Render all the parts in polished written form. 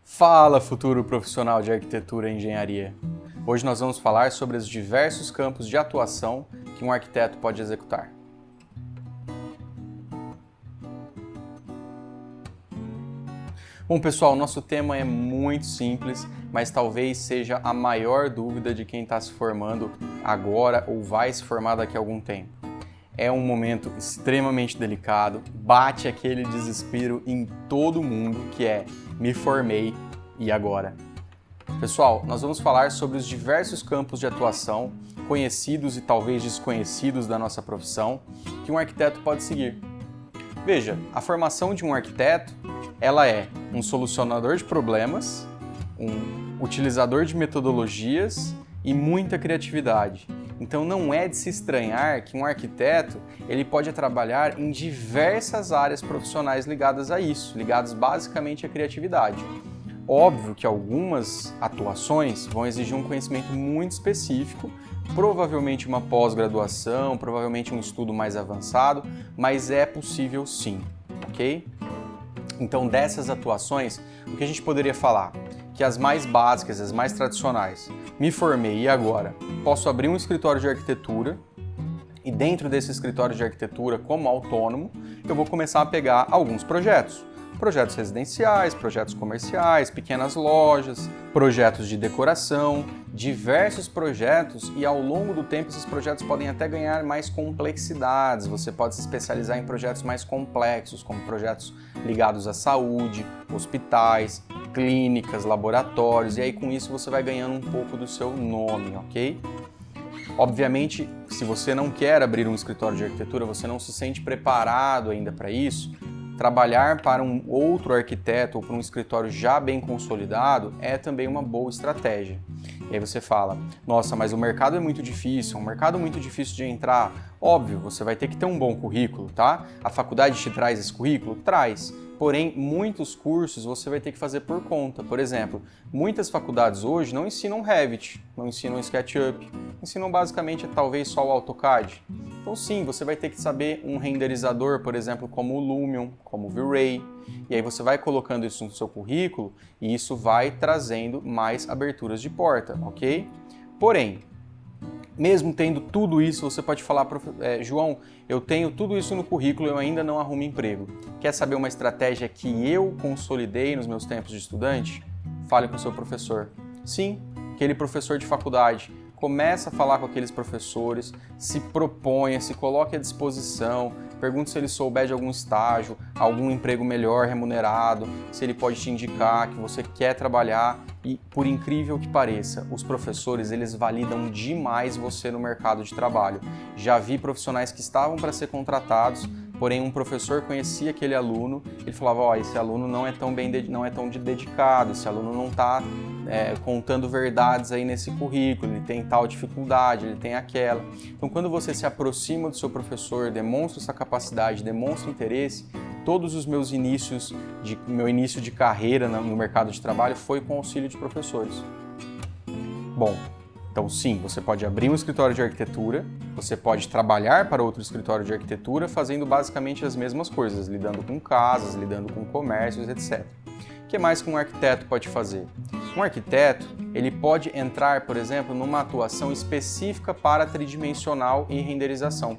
Fala, futuro profissional de arquitetura e engenharia! Hoje nós vamos falar sobre os diversos campos de atuação que um arquiteto pode executar. Bom, pessoal, nosso tema é muito simples, mas talvez seja a maior dúvida de quem está se formando agora ou vai se formar daqui a algum tempo. É um momento extremamente delicado, bate aquele desespero em todo mundo que é: me formei, e agora? Pessoal, nós vamos falar sobre os diversos campos de atuação, conhecidos e talvez desconhecidos da nossa profissão, que um arquiteto pode seguir. Veja, a formação de um arquiteto, ela é um solucionador de problemas, um utilizador de metodologias e muita criatividade. Então não é de se estranhar que um arquiteto ele pode trabalhar em diversas áreas profissionais ligadas a isso, ligadas basicamente à criatividade. Óbvio que algumas atuações vão exigir um conhecimento muito específico, provavelmente uma pós-graduação, provavelmente um estudo mais avançado, mas é possível sim, ok? Então dessas atuações, o que a gente poderia falar? Que as mais básicas, as mais tradicionais. Me formei e agora? Posso abrir um escritório de arquitetura e dentro desse escritório de arquitetura, como autônomo, eu vou começar a pegar alguns projetos. Projetos residenciais, projetos comerciais, pequenas lojas, projetos de decoração, diversos projetos e ao longo do tempo esses projetos podem até ganhar mais complexidades. Você pode se especializar em projetos mais complexos, como projetos ligados à saúde, hospitais, clínicas, laboratórios, e aí com isso você vai ganhando um pouco do seu nome, ok? Obviamente, se você não quer abrir um escritório de arquitetura, você não se sente preparado ainda para isso, trabalhar para um outro arquiteto ou para um escritório já bem consolidado é também uma boa estratégia. E aí você fala: nossa, mas o mercado é muito difícil, um mercado muito difícil de entrar. Óbvio, você vai ter que ter um bom currículo, tá? A faculdade te traz esse currículo? Traz. Porém, muitos cursos você vai ter que fazer por conta. Por exemplo, muitas faculdades hoje não ensinam Revit, não ensinam SketchUp, ensinam basicamente talvez só o AutoCAD. Então sim, você vai ter que saber um renderizador, por exemplo, como o Lumion, como o V-Ray, e aí você vai colocando isso no seu currículo e isso vai trazendo mais aberturas de porta, ok? Porém, mesmo tendo tudo isso, você pode falar: João, eu tenho tudo isso no currículo e eu ainda não arrumo emprego. Quer saber uma estratégia que eu consolidei nos meus tempos de estudante? Fale com o seu professor. Sim, aquele professor de faculdade. Começa a falar com aqueles professores, se proponha, se coloque à disposição, pergunte se ele souber de algum estágio, algum emprego melhor remunerado, se ele pode te indicar que você quer trabalhar. E por incrível que pareça, os professores eles validam demais você no mercado de trabalho. Já vi profissionais que estavam para ser contratados, porém um professor conhecia aquele aluno, ele falava: ó, esse aluno não é tão dedicado, esse aluno não está contando verdades aí nesse currículo, ele tem tal dificuldade, ele tem aquela. Então quando você se aproxima do seu professor, demonstra essa capacidade, demonstra interesse, todos os meu início de carreira no mercado de trabalho foi com auxílio de professores. Bom, então sim, você pode abrir um escritório de arquitetura, você pode trabalhar para outro escritório de arquitetura fazendo basicamente as mesmas coisas, lidando com casas, lidando com comércios, etc. O que mais que um arquiteto pode fazer? Um arquiteto, ele pode entrar, por exemplo, numa atuação específica para tridimensional e renderização.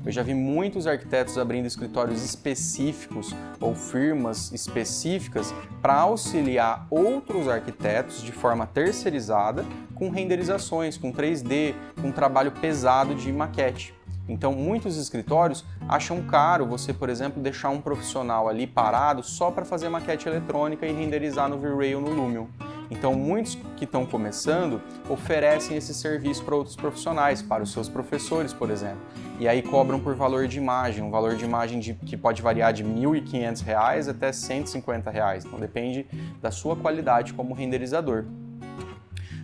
Eu já vi muitos arquitetos abrindo escritórios específicos ou firmas específicas para auxiliar outros arquitetos de forma terceirizada com renderizações, com 3D, com trabalho pesado de maquete. Então, muitos escritórios acham caro você, por exemplo, deixar um profissional ali parado só para fazer maquete eletrônica e renderizar no V-Ray ou no Lumion. Então, muitos que estão começando oferecem esse serviço para outros profissionais, para os seus professores, por exemplo. E aí cobram por valor de imagem, um valor de imagem que pode variar de R$ 1.500 até R$ 150. Então, depende da sua qualidade como renderizador.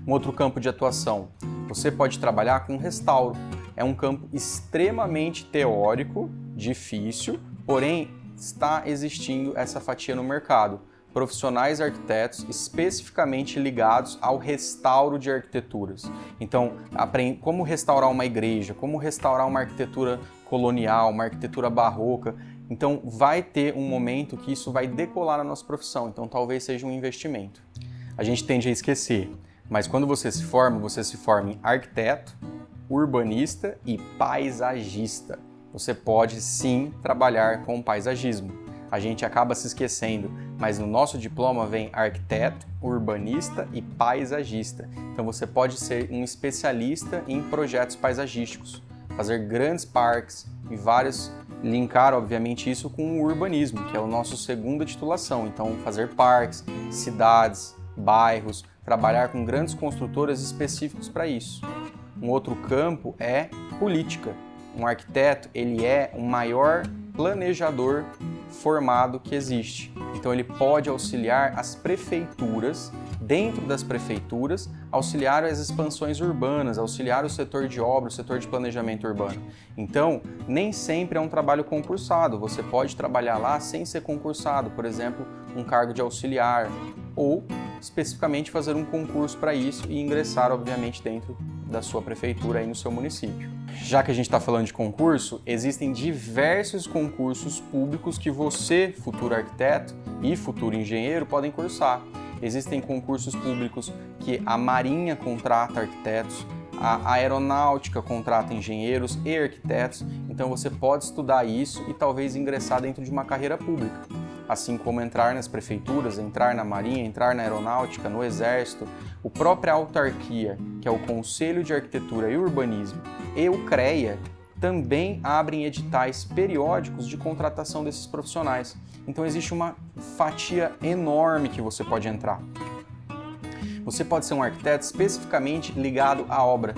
Um outro campo de atuação, você pode trabalhar com restauro. É um campo extremamente teórico, difícil, porém está existindo essa fatia no mercado. Profissionais arquitetos especificamente ligados ao restauro de arquiteturas. Então, como restaurar uma igreja, como restaurar uma arquitetura colonial, uma arquitetura barroca. Então, vai ter um momento que isso vai decolar na nossa profissão. Então, talvez seja um investimento. a gente tende a esquecer, mas quando você se forma em arquiteto, urbanista e paisagista. Você pode sim trabalhar com paisagismo. A gente acaba se esquecendo, mas no nosso diploma vem arquiteto, urbanista e paisagista. Então você pode ser um especialista em projetos paisagísticos, fazer grandes parques e linkar obviamente isso com o urbanismo, que é a nossa segunda titulação. Então fazer parques, cidades, bairros, trabalhar com grandes construtoras específicos para isso. Um outro campo é política. Um arquiteto, ele é o maior planejador formado que existe. Então ele pode auxiliar as prefeituras, dentro das prefeituras, auxiliar as expansões urbanas, auxiliar o setor de obra, o setor de planejamento urbano. Então, nem sempre é um trabalho concursado. Você pode trabalhar lá sem ser concursado, por exemplo, um cargo de auxiliar, ou especificamente fazer um concurso para isso e ingressar, obviamente, dentro da sua prefeitura aí no seu município. Já que a gente está falando de concurso, existem diversos concursos públicos que você, futuro arquiteto e futuro engenheiro, podem cursar. Existem concursos públicos que a Marinha contrata arquitetos, a Aeronáutica contrata engenheiros e arquitetos, então você pode estudar isso e talvez ingressar dentro de uma carreira pública. Assim como entrar nas prefeituras, entrar na Marinha, entrar na Aeronáutica, no Exército, a própria autarquia, que é o Conselho de Arquitetura e Urbanismo, e o CREA, também abrem editais periódicos de contratação desses profissionais. Então existe uma fatia enorme que você pode entrar. Você pode ser um arquiteto especificamente ligado à obra.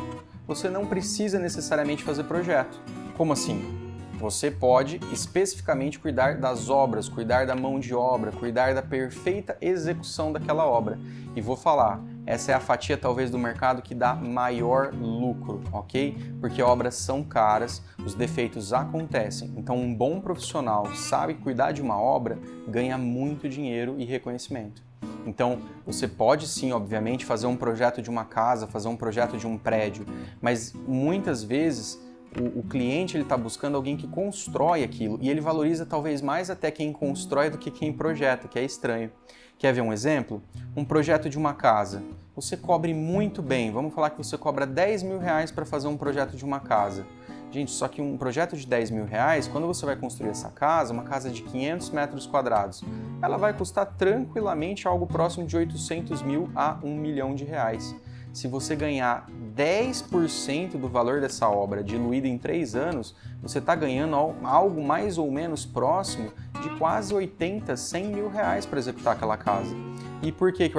Você não precisa necessariamente fazer projeto. Como assim? Você pode especificamente cuidar das obras, cuidar da mão de obra, cuidar da perfeita execução daquela obra. E vou falar, essa é a fatia talvez do mercado que dá maior lucro, ok? Porque obras são caras, os defeitos acontecem. Então um bom profissional sabe cuidar de uma obra, ganha muito dinheiro e reconhecimento. Então, você pode sim, obviamente, fazer um projeto de uma casa, fazer um projeto de um prédio, mas muitas vezes o cliente está buscando alguém que constrói aquilo e ele valoriza talvez mais até quem constrói do que quem projeta, que é estranho. Quer ver um exemplo? Um projeto de uma casa. Você cobre muito bem, vamos falar que você cobra 10 mil reais para fazer um projeto de uma casa. Gente, só que um projeto de 10 mil reais, quando você vai construir essa casa, uma casa de 500 metros quadrados, ela vai custar tranquilamente algo próximo de 800 mil a 1 milhão de reais. Se você ganhar 10% do valor dessa obra diluída em 3 anos, você está ganhando algo mais ou menos próximo de quase 80, 100 mil reais para executar aquela casa. E por que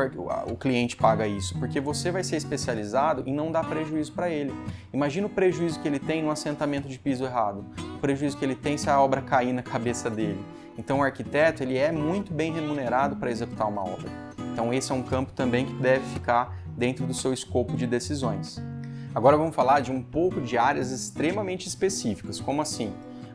o cliente paga isso? Porque você vai ser especializado em não dar prejuízo para ele. Imagina o prejuízo que ele tem no assentamento de piso errado, o prejuízo que ele tem se a obra cair na cabeça dele. Então o arquiteto ele é muito bem remunerado para executar uma obra. Então esse é um campo também que deve ficar dentro do seu escopo de decisões. Agora vamos falar de um pouco de áreas extremamente específicas. Como assim?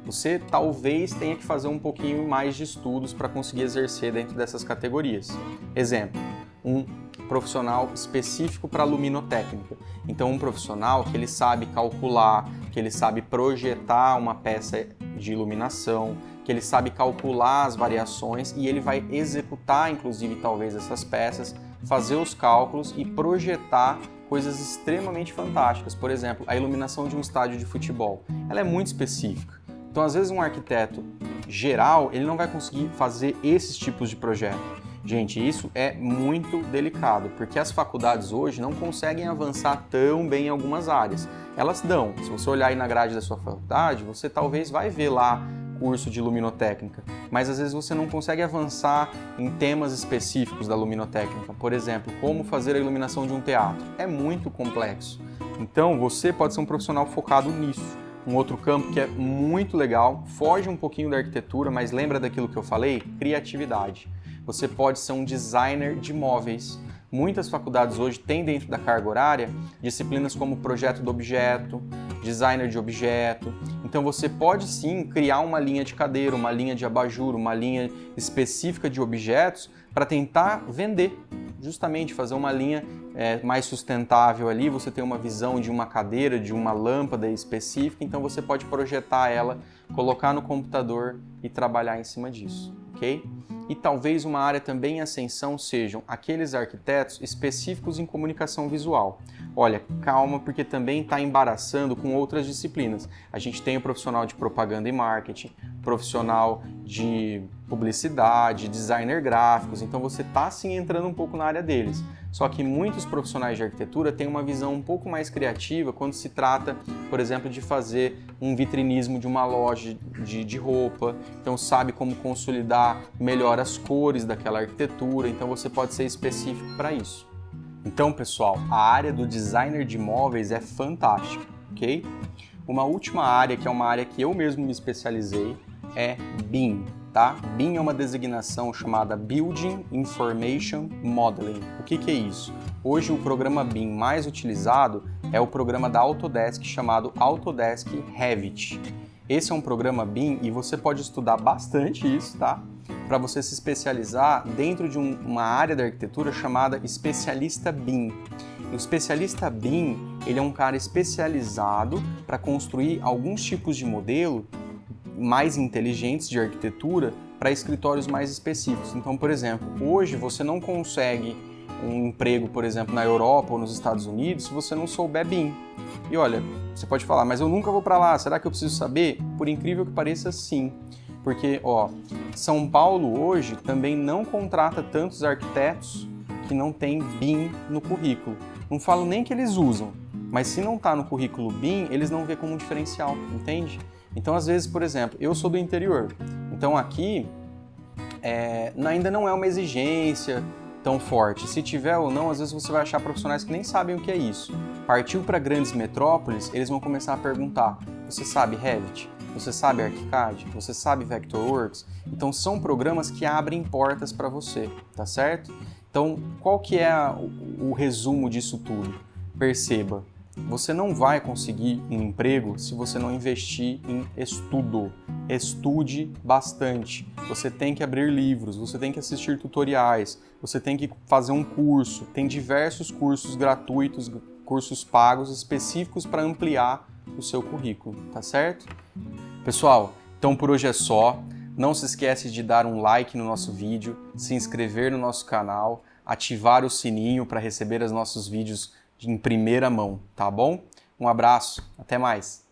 Você talvez tenha que fazer um pouquinho mais de estudos para conseguir exercer dentro dessas categorias. Exemplo, um profissional específico para luminotécnica. Então um profissional que ele sabe calcular, que ele sabe projetar uma peça de iluminação, que ele sabe calcular as variações e ele vai executar inclusive talvez essas peças, fazer os cálculos e projetar coisas extremamente fantásticas. Por exemplo, a iluminação de um estádio de futebol. Ela é muito específica. Então, às vezes, um arquiteto geral, ele não vai conseguir fazer esses tipos de projeto. Gente, isso é muito delicado, porque as faculdades hoje não conseguem avançar tão bem em algumas áreas. Elas dão. Se você olhar aí na grade da sua faculdade, você talvez vai ver lá curso de luminotécnica, mas às vezes você não consegue avançar em temas específicos da luminotécnica. Por exemplo, como fazer a iluminação de um teatro. É muito complexo. Então, você pode ser um profissional focado nisso. Um outro campo que é muito legal, foge um pouquinho da arquitetura, mas lembra daquilo que eu falei? Criatividade. Você pode ser um designer de móveis. Muitas faculdades hoje têm dentro da carga horária disciplinas como projeto do objeto, designer de objeto. Então você pode sim criar uma linha de cadeira, uma linha de abajur, uma linha específica de objetos para tentar vender. Justamente fazer uma linha mais sustentável ali, você tem uma visão de uma cadeira, de uma lâmpada específica, então você pode projetar ela, colocar no computador e trabalhar em cima disso, ok? E talvez uma área também em ascensão sejam aqueles arquitetos específicos em comunicação visual. Olha, calma, porque também está embaraçando com outras disciplinas. A gente tem o profissional de propaganda e marketing, profissional de publicidade, designer gráficos, então você está sim entrando um pouco na área deles. Só que muitos profissionais de arquitetura têm uma visão um pouco mais criativa quando se trata, por exemplo, de fazer um vitrinismo de uma loja de roupa, então sabe como consolidar melhor as cores daquela arquitetura, então você pode ser específico para isso. Então, pessoal, a área do designer de imóveis é fantástica, ok? Uma última área, que é uma área que eu mesmo me especializei, é BIM, tá? BIM é uma designação chamada Building Information Modeling. O que é isso? Hoje o programa BIM mais utilizado é o programa da Autodesk chamado Autodesk Revit. Esse é um programa BIM e você pode estudar bastante isso, tá? Para você se especializar dentro de uma área da arquitetura chamada especialista BIM. O especialista BIM, ele é um cara especializado para construir alguns tipos de modelo mais inteligentes de arquitetura para escritórios mais específicos. Então, por exemplo, hoje você não consegue um emprego, por exemplo, na Europa ou nos Estados Unidos se você não souber BIM. E olha, você pode falar, mas eu nunca vou para lá, será que eu preciso saber? Por incrível que pareça, sim. Porque, São Paulo hoje também não contrata tantos arquitetos que não tem BIM no currículo. Não falo nem que eles usam, mas se não está no currículo BIM, eles não vê como um diferencial, entende? Então, às vezes, por exemplo, eu sou do interior, então aqui ainda não é uma exigência tão forte. Se tiver ou não, às vezes você vai achar profissionais que nem sabem o que é isso. Partiu para grandes metrópoles, eles vão começar a perguntar, você sabe Revit? Você sabe ArchiCAD? Você sabe Vectorworks? Então são programas que abrem portas para você, tá certo? Então qual que é o resumo disso tudo? Perceba, você não vai conseguir um emprego se você não investir em estudo. Estude bastante. Você tem que abrir livros, você tem que assistir tutoriais, você tem que fazer um curso. Tem diversos cursos gratuitos, cursos pagos específicos para ampliar o seu currículo, tá certo? Pessoal, então por hoje é só. Não se esquece de dar um like no nosso vídeo, se inscrever no nosso canal, ativar o sininho para receber os nossos vídeos em primeira mão, tá bom? Um abraço, até mais!